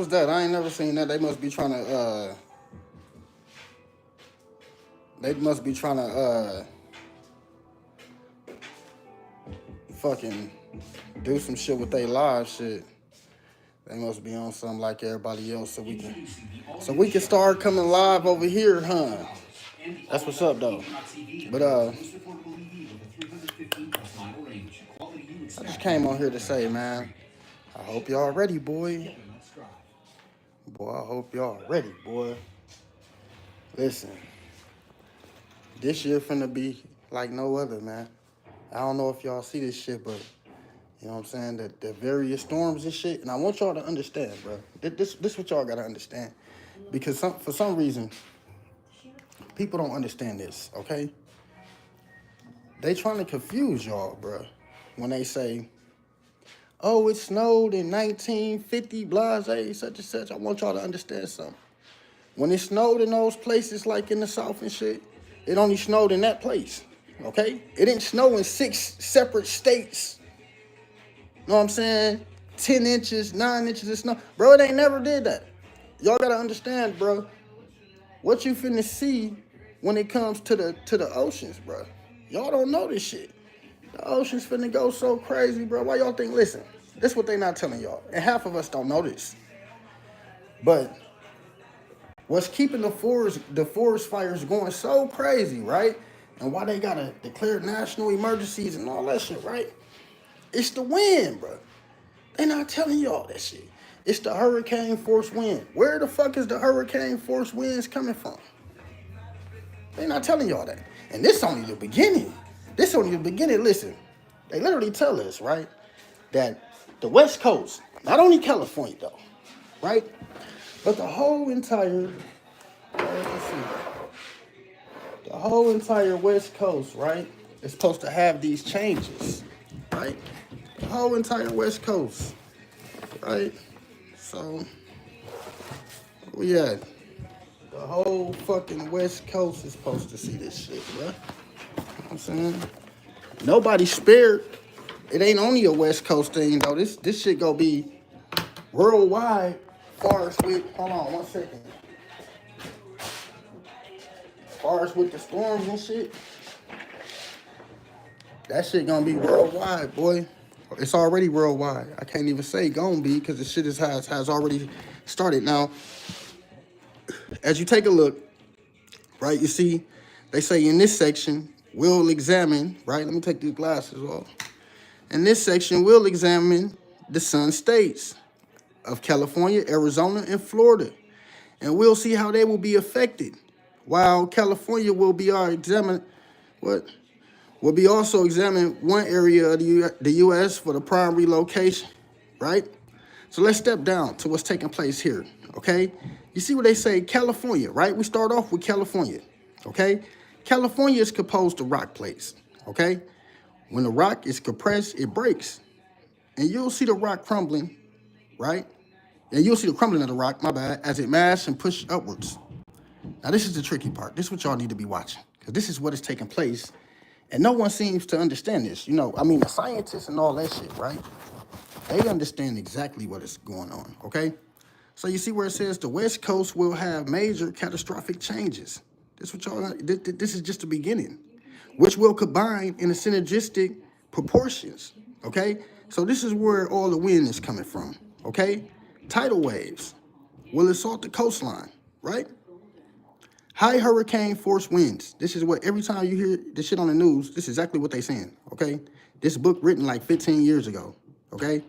was that? I ain't never seen that. They must be trying to fucking do some shit with their live shit. They must be on something like everybody else, so we can start coming live over here, huh? That's what's up though. But I just came on here to say, man, I hope y'all ready, boy. Boy, I hope y'all ready, boy. Listen, this year finna be like no other, man. I don't know if y'all see this shit, but you know what I'm saying? The various storms and shit. And I want y'all to understand, bro. This what y'all gotta understand. Because for some reason, people don't understand this, okay? They trying to confuse y'all, bro. When they say, oh, it snowed in 1950, blase, such and such. I want y'all to understand something. When it snowed in those places like in the South and shit, it only snowed in that place, okay? It didn't snow in 6 separate states. Know what I'm saying? 10 inches, 9 inches of snow. Bro, they never did that. Y'all gotta understand, bro, what you finna see when it comes to the oceans, bro. Y'all don't know this shit. The ocean's finna go so crazy, bro. Why y'all think, listen, this is what they not telling y'all. And half of us don't know this. But what's keeping the forest fires going so crazy, right? And why they gotta declare national emergencies and all that shit, right? It's the wind, bro. They not telling y'all that shit. It's the hurricane force wind. Where the fuck is the hurricane force winds coming from? They not telling y'all that. And this only the beginning. This only the beginning. Listen, they literally tell us, right, that the West Coast, not only California though, right, but the whole entire, the whole entire West Coast, right, is supposed to have these changes, right? The whole entire West Coast, right? So, where we at? The whole fucking West Coast is supposed to see this shit, bro. You know what I'm saying? Nobody spared. It ain't only a West Coast thing, though. This shit gonna be worldwide. Far as with, hold on 1 second. Far as with the storms and shit, that shit gonna be worldwide, boy. It's already worldwide. I can't even say gonna be because the shit has already started. Now, as you take a look, right, you see, they say in this section, we'll examine, right? Let me take these glasses off. In this section, we'll examine the sun states of California, Arizona, and Florida. And we'll see how they will be affected. While California will be will be also examine one area of the U.S. for the primary location, right? So let's step down to what's taking place here, okay? You see what they say, California, right? We start off with California, okay? California is composed of rock plates, okay? When the rock is compressed, it breaks. And you'll see the rock crumbling, right? And you'll see the crumbling of the rock, my bad, as it mashes and pushes upwards. Now, this is the tricky part. This is what y'all need to be watching, because this is what is taking place. And no one seems to understand this. You know, I mean, the scientists and all that shit, right? They understand exactly what is going on, okay? So you see where it says the West Coast will have major catastrophic changes. This is just the beginning, which will combine in a synergistic proportions, okay? So this is where all the wind is coming from, okay? Tidal waves will assault the coastline, right? High hurricane force winds. This is what, every time you hear this shit on the news, this is exactly what they saying, okay? This book written like 15 years ago, okay?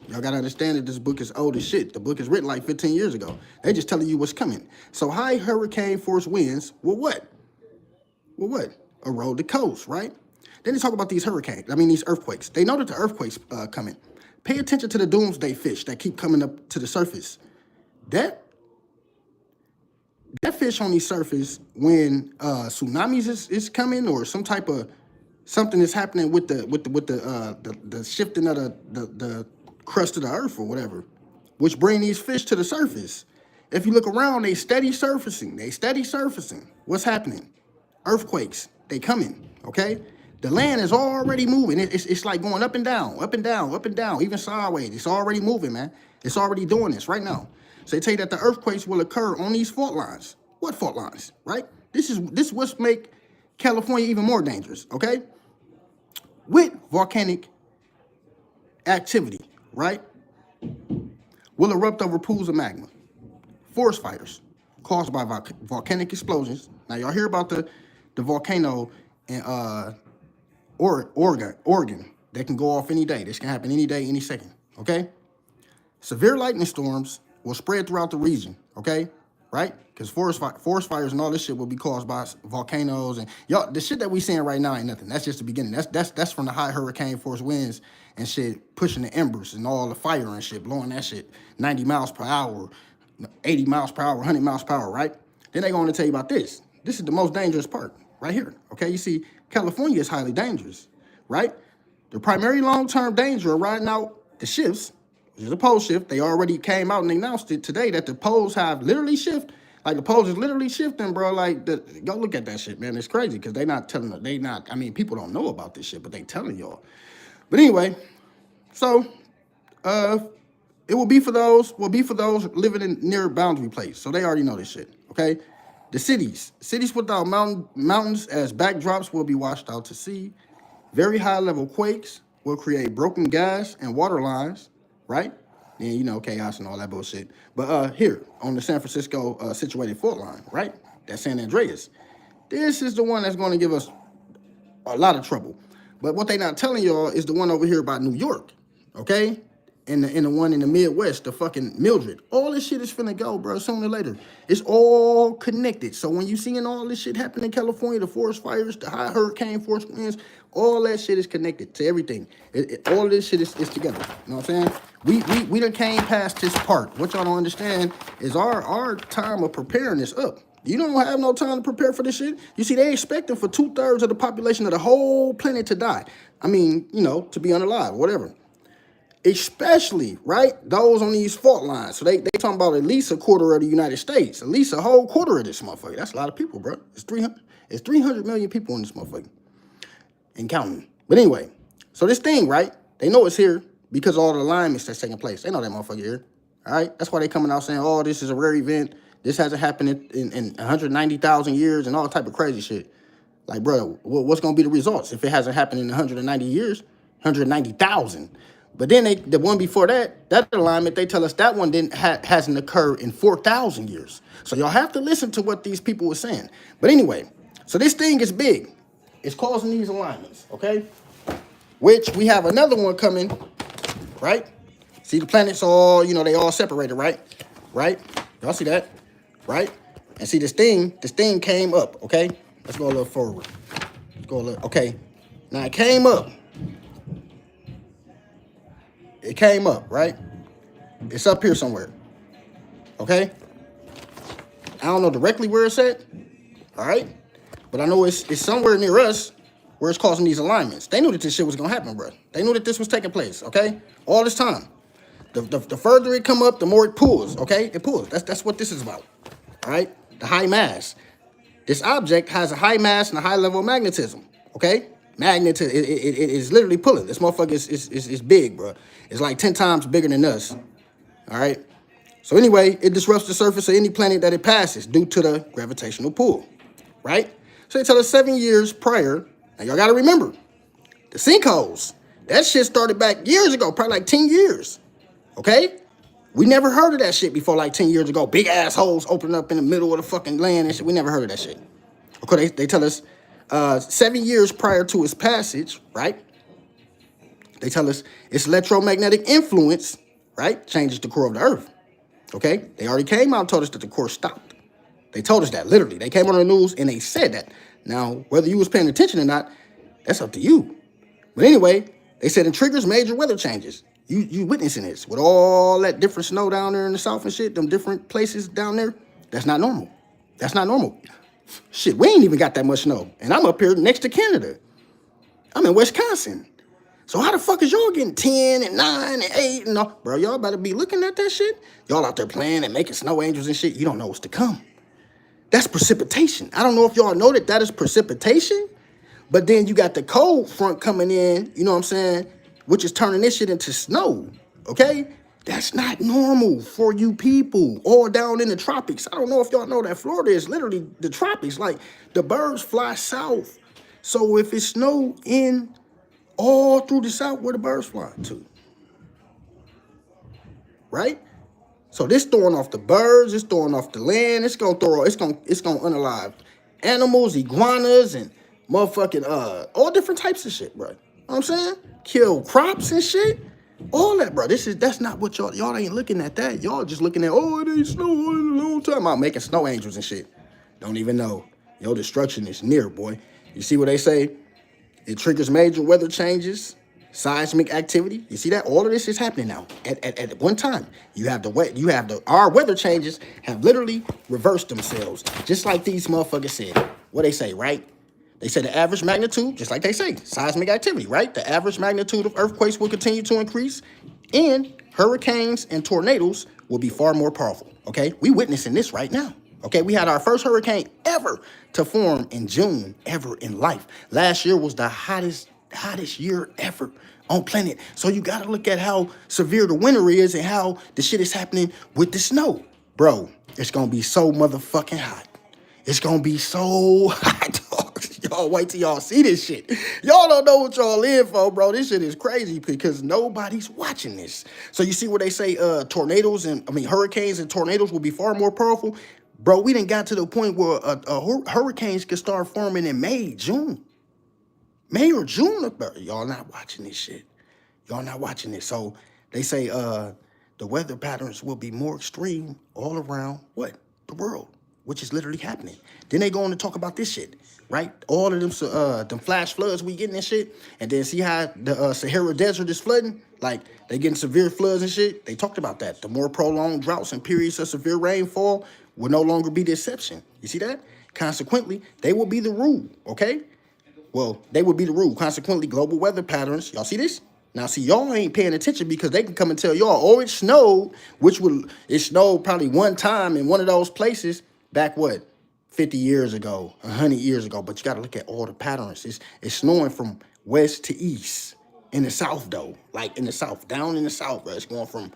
Y'all gotta understand that this book is old as shit. The book is written like 15 years ago. They just telling you what's coming. So high hurricane force winds will what? Will what? Erode the coast, right? Then they talk about these these earthquakes. They know that the earthquakes coming. Pay attention to the doomsday fish that keep coming up to the surface. That fish only surface when tsunamis is coming, or some type of something is happening with the shifting of the crust of the earth or whatever, which bring these fish to the surface. If you look around, they steady surfacing. What's happening? Earthquakes. They coming. Okay. The land is already moving. It's like going up and down, up and down, up and down, even sideways. It's already moving, man. It's already doing this right now. So they tell you that the earthquakes will occur on these fault lines. What fault lines, right? This what's make California even more dangerous, okay? With volcanic activity, right? Will erupt over pools of magma. Forest fires caused by volcanic explosions. Now y'all hear about the volcano in Oregon that can go off any day. This can happen any day, any second, okay? Severe lightning storms will spread throughout the region, okay? Right? Because forest fires and all this shit will be caused by volcanoes and y'all. The shit that we seeing right now ain't nothing. That's just the beginning. That's from the high hurricane force winds and shit pushing the embers and all the fire and shit, blowing that shit 90 miles per hour, 80 miles per hour, 100 miles per hour, right? Then they going to tell you about this. This is the most dangerous part right here, okay? You see, California is highly dangerous, right? The primary long-term danger of riding out the shifts, which is a pole shift. They already came out and announced it today that the poles have literally shifted. Like, the poles is literally shifting, bro. Like, go look at that shit, man. It's crazy because they not telling, I mean, people don't know about this shit, but they telling y'all. But anyway, so, it will be for those living in near boundary place. So they already know this shit, okay? The cities without mountains as backdrops will be washed out to sea. Very high level quakes will create broken gas and water lines, right? And you know, chaos and all that bullshit. But here on the San Francisco situated fault line, right? That's San Andreas. This is the one that's going to give us a lot of trouble. But what they not telling y'all is the one over here by New York, okay? And the one in the Midwest, the fucking Mildred. All this shit is finna go, bro, sooner or later. It's all connected. So when you seeing all this shit happen in California, the forest fires, the high hurricane force winds, all that shit is connected to everything. All of this shit is together. You know what I'm saying? We done came past this part. What y'all don't understand is our time of preparing is up. You don't have no time to prepare for this shit. You see, they expecting for 2/3 of the population of the whole planet to die. I mean, you know, to be unalive, whatever. Especially, right, those on these fault lines. So they talking about at least a quarter of the United States. At least a whole quarter of this motherfucker. That's a lot of people, bro. It's 300 million people in this motherfucker. And counting. But anyway, so this thing, right, they know it's here because of all the alignments that's taking place. They know that motherfucker here. All right? That's why they coming out saying, oh, this is a rare event. This hasn't happened in 190,000 years and all type of crazy shit. Like, bro, what's going to be the results if it hasn't happened in 190 years? 190,000. But then the one before that alignment, they tell us that one hasn't occurred in 4,000 years. So y'all have to listen to what these people were saying. But anyway, so this thing is big. It's causing these alignments, okay? Which we have another one coming, right? See, the planets all, you know, they all separated, right? Right? Y'all see that? Right? And see, this thing came up, okay? Let's go a little forward. Let's go a little, okay. Now it came up. It came up, right? It's up here somewhere, okay? I don't know directly where it's at, all right? But I know it's somewhere near us where it's causing these alignments. They knew that this shit was going to happen, bro. They knew that this was taking place, okay? All this time. The further it come up, the more it pulls, okay? It pulls. That's what this is about, all right? The high mass. This object has a high mass and a high level of magnetism, okay? Magnetism, it is literally pulling. This motherfucker is big, bro. It's like 10 times bigger than us, all right? So anyway, it disrupts the surface of any planet that it passes due to the gravitational pull, right? So they tell us 7 years prior, and y'all got to remember, the sinkholes, that shit started back years ago, probably like 10 years, okay? We never heard of that shit before like 10 years ago. Big assholes opening up in the middle of the fucking land and shit. We never heard of that shit. Okay, they tell us 7 years prior to its passage, right? They tell us its electromagnetic influence, right, changes the core of the Earth. Okay? They already came out and told us that the core stopped. They told us that, literally. They came on the news and they said that. Now, whether you was paying attention or not, that's up to you. But anyway, they said it triggers major weather changes. You witnessing this with all that different snow down there in the south and shit, them different places down there. That's not normal. That's not normal. Shit, we ain't even got that much snow. And I'm up here next to Canada. I'm in Wisconsin. So how the fuck is y'all getting 10 and 9 and 8 and all? Bro, y'all better be looking at that shit. Y'all out there playing and making snow angels and shit. You don't know what's to come. That's precipitation. I don't know if y'all know that is precipitation. But then you got the cold front coming in, you know what I'm saying, which is turning this shit into snow, okay? That's not normal for you people all down in the tropics. I don't know if y'all know that Florida is literally the tropics. Like, the birds fly south. So if it snow in all through the south, where the birds fly to? Right? So this throwing off the birds, it's throwing off the land, it's gonna unalive animals, iguanas, and motherfucking all different types of shit, bro. You know what I'm saying? Kill crops and shit. All that, bro. That's not what y'all ain't looking at that. Y'all just looking at, oh, it ain't snow in a long time. I'm making snow angels and shit. Don't even know. Your destruction is near, boy. You see what they say? It triggers major weather changes, seismic activity. You see that? All of this is happening now at one time. Our weather changes have literally reversed themselves. Just like these motherfuckers said. What they say, right? They say the average magnitude, just like they say, seismic activity, right? The average magnitude of earthquakes will continue to increase, and hurricanes and tornadoes will be far more powerful, okay? We witnessing this right now, okay? We had our first hurricane ever to form in June, ever in life. Last year was the hottest year ever on planet. So you gotta look at how severe the winter is and how the shit is happening with the snow. Bro, it's gonna be so motherfucking hot. It's gonna be so hot, dog. Y'all wait till y'all see this shit. Y'all don't know what y'all in for, bro. This shit is crazy because nobody's watching this. So you see where they say hurricanes and tornadoes will be far more powerful? Bro, we done got to the point where hurricanes can start forming in May, June. May or June. Y'all not watching this shit. Y'all not watching this. So they say the weather patterns will be more extreme all around what? The world, which is literally happening. Then they go on to talk about this shit, right? All of them flash floods we getting and shit. And then see how the Sahara Desert is flooding? Like, they getting severe floods and shit. They talked about that. The more prolonged droughts and periods of severe rainfall will no longer be the exception. You see that? Consequently, they will be the rule, okay? Well, they would be the rule. Consequently, global weather patterns. Y'all see this? Now, see, y'all ain't paying attention because they can come and tell y'all, oh, it snowed, it snowed probably one time in one of those places back, what, 50 years ago, 100 years ago. But you got to look at all the patterns. It's snowing from west to east. In the south, though. Like, in the south. Down in the south, bro. It's going from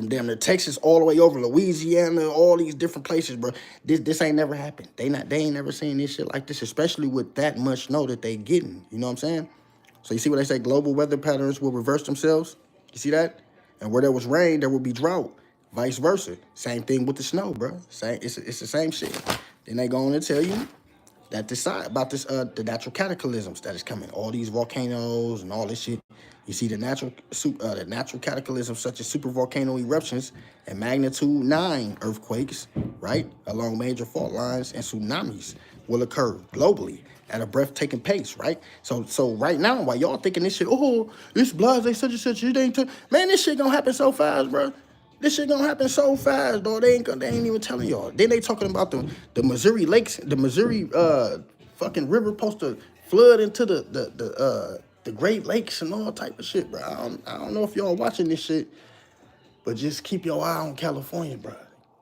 damn near Texas all the way over Louisiana, all these different places, bro. This ain't never happened. They ain't never seen this shit like this, especially with that much snow that they getting. You know what I'm saying? So you see what they say? Global weather patterns will reverse themselves. You see that? And where there was rain, there will be drought. Vice versa. Same thing with the snow, bro. It's the same shit. Then they go on to tell you that the natural cataclysms that is coming. All these volcanoes and all this shit. You see the natural cataclysms such as supervolcano eruptions and magnitude 9 earthquakes, right, along major fault lines, and tsunamis will occur globally at a breathtaking pace, right? So right now, while y'all thinking this shit, oh, this blase such and such, man, this shit gonna happen so fast, bro. This shit gonna happen so fast, dog. They ain't even telling y'all. Then they talking about the Missouri lakes, the Missouri fucking river supposed to flood into the Great Lakes and all type of shit, bro. I don't know if y'all watching this shit, but just keep your eye on California, bro.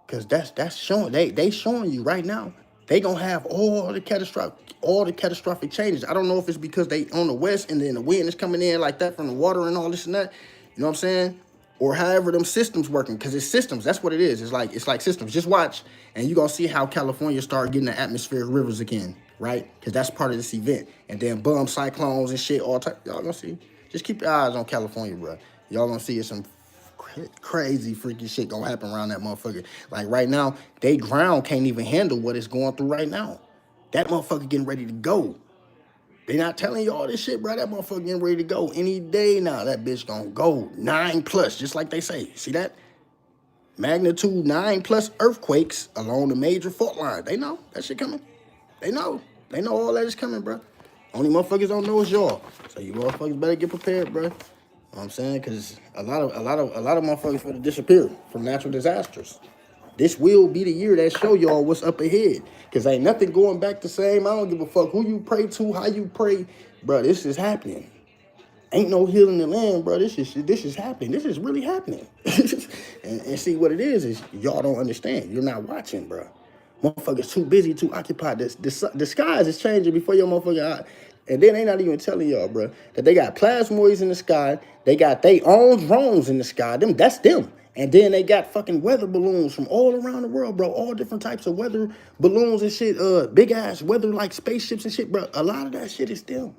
Cause that's showing they showing you right now. They gonna have all the catastrophic changes. I don't know if it's because they on the west and then the wind is coming in like that from the water and all this and that. You know what I'm saying? Or however them systems working, because it's systems. That's what it is. It's like systems. Just watch, and you're going to see how California start getting the atmospheric rivers again, right? Because that's part of this event. And then boom, cyclones and shit, all type. Y'all going to see. Just keep your eyes on California, bro. Y'all going to see some crazy, freaky shit going to happen around that motherfucker. Like right now, they ground can't even handle what it's going through right now. That motherfucker getting ready to go. They not telling you all this shit, bro. That motherfucker getting ready to go any day now. That bitch gonna go 9+, just like they say. See that? Magnitude 9+ earthquakes along the major fault line. They know that shit coming. They know. They know all that is coming, bro. Only motherfuckers don't know is y'all. So you motherfuckers better get prepared, bro. You know what I'm saying? Because a lot of motherfuckers finna disappear from natural disasters. This will be the year that show y'all what's up ahead. Because ain't nothing going back the same. I don't give a fuck who you pray to, how you pray. Bro, this is happening. Ain't no healing the land, bro. This is happening. This is really happening. and see what it is y'all don't understand. You're not watching, bro. Motherfuckers too busy, too occupied. The skies is changing before your motherfucking eye. And then they not even telling y'all, bro, that they got plasmoids in the sky. They got their own drones in the sky. That's them. And then they got fucking weather balloons from all around the world, bro. All different types of weather balloons and shit. Big ass weather like spaceships and shit, bro. A lot of that shit is them.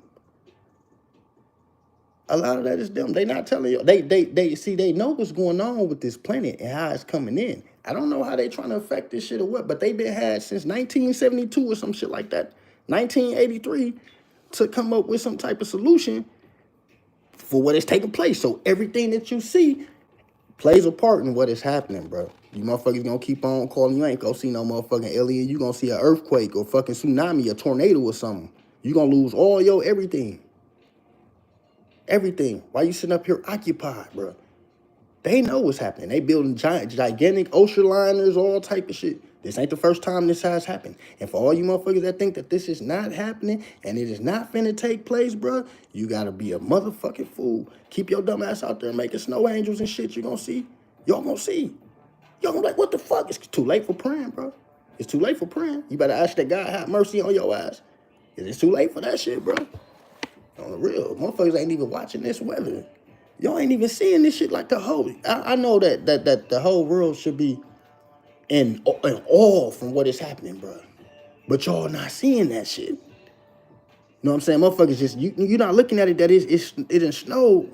A lot of that is them. They not telling you. They see, they know what's going on with this planet and how it's coming in. I don't know how they trying to affect this shit or what, but they been had since 1972 or some shit like that. 1983 to come up with some type of solution for what is taking place. So everything that you see plays a part in what is happening, bro. You motherfuckers gonna keep on calling. You ain't gonna see no motherfucking alien. You gonna see an earthquake or fucking tsunami, a tornado or something. You gonna lose all your everything. Everything. Why you sitting up here occupied, bro? They know what's happening. They building gigantic ocean liners, all type of shit. This ain't the first time this has happened. And for all you motherfuckers that think that this is not happening and it is not finna take place, bro, you gotta be a motherfucking fool. Keep your dumb ass out there making snow angels and shit. You gonna see. Y'all gonna see. Y'all gonna be like, what the fuck? It's too late for praying, bro. It's too late for praying. You better ask that God have mercy on your ass. It's too late for that shit, bro. On the real, motherfuckers ain't even watching this weather. Y'all ain't even seeing this shit like the whole. I know that the whole world should be in awe from what is happening, bro. But y'all not seeing that shit. You know what I'm saying? Motherfuckers just you're not looking at it that it done snowed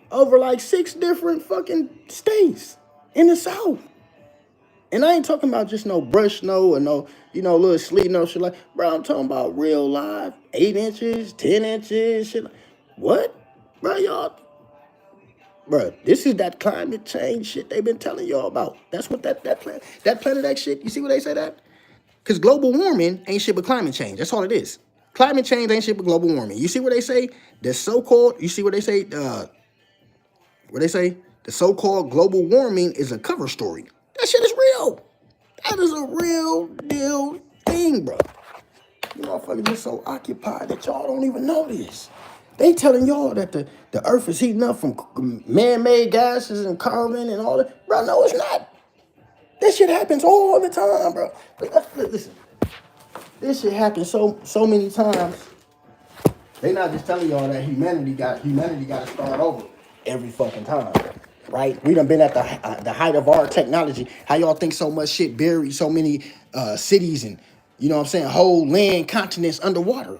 over like 6 different fucking states in the South. And I ain't talking about just no brush snow or no, little sleet, no shit like, bro, I'm talking about real live, 8 inches, 10 inches, shit. What? Bro, y'all, bro, this is that climate change shit they've been telling y'all about. That's what that Planet X shit, you see what they say that? Because global warming ain't shit but climate change. That's all it is. Climate change ain't shit but global warming. You see what they say? The so-called, you see what they say? The so-called global warming is a cover story. That shit is real. That is a real deal thing, bro. You motherfuckers just so occupied that y'all don't even know this. They telling y'all that the earth is heating up from man-made gases and carbon and all that. Bro, no, it's not. This shit happens all the time, bro. Listen, this shit happens so many times. They not just telling y'all that humanity got to start over every fucking time. Right? We done been at the height of our technology. How y'all think so much shit buried, so many cities and, you know what I'm saying, whole land continents underwater?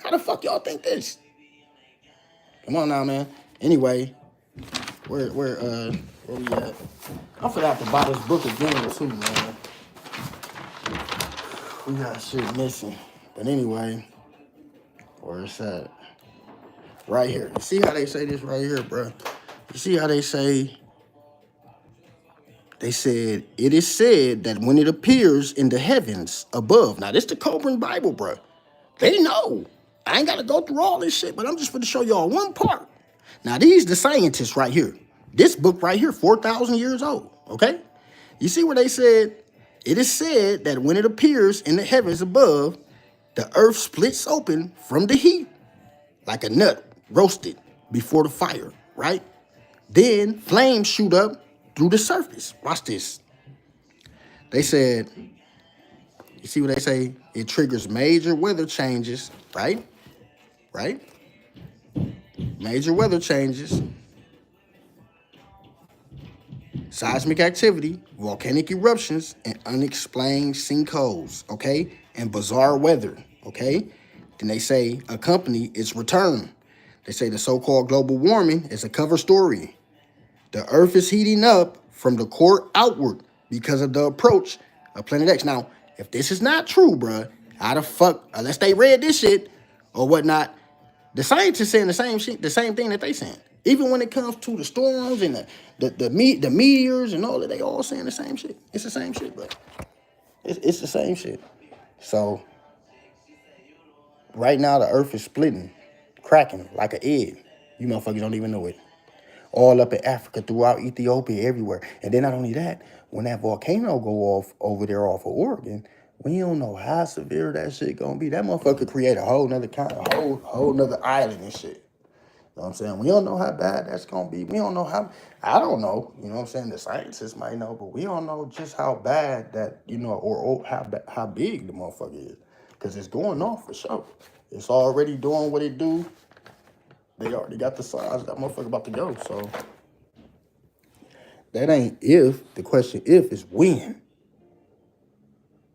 How the fuck y'all think this? Come on now, man. Anyway, where we at? I forgot to buy this book again too, man. We got shit missing. But anyway, where it's at? Right here. You see how they say this right here, bro? You see how they say? They said, it is said that when it appears in the heavens above. Now, this the Coburn Bible, bro. They know. I ain't got to go through all this shit, but I'm just going to show y'all one part. Now, these the scientists right here. This book right here, 4,000 years old, okay? You see where they said, it is said that when it appears in the heavens above, the earth splits open from the heat like a nut roasted before the fire, right? Then flames shoot up through the surface. Watch this. They said, you see what they say? It triggers major weather changes, right? Right? Major weather changes, seismic activity, volcanic eruptions, and unexplained sinkholes, okay? And bizarre weather, okay? Then they say accompany its return. They say the so-called global warming is a cover story. The earth is heating up from the core outward because of the approach of Planet X. Now, if this is not true, bruh, how the fuck, unless they read this shit or whatnot, the scientists saying the same shit, the same thing that they saying. Even when it comes to the storms and the meteors and all that, they all saying the same shit. It's the same shit, bro. It's the same shit. So, right now the earth is splitting, cracking like an egg. You motherfuckers don't even know it. All up in Africa, throughout Ethiopia, everywhere. And then not only that, when that volcano go off over there off of Oregon, we don't know how severe that shit gonna be. That motherfucker create a whole nother kind of whole nother island and shit. You know what I'm saying? We don't know how bad that's gonna be. We don't know how, I don't know, you know what I'm saying? The scientists might know, but we don't know just how bad that, or how big the motherfucker is. Because it's going off for sure. It's already doing what it do. They already got the signs. That motherfucker about to go. So that ain't if. The question if is when.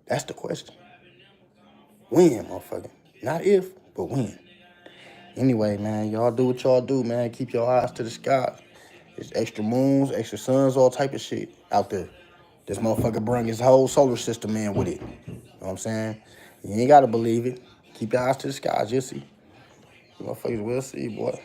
That's the question. When, motherfucker. Not if, but when. Anyway, man, y'all do what y'all do, man. Keep your eyes to the sky. There's extra moons, extra suns, all type of shit out there. This motherfucker bring his whole solar system in with it. You know what I'm saying? You ain't got to believe it. Keep your eyes to the skies. You'll see. Motherfuckers will see, boy.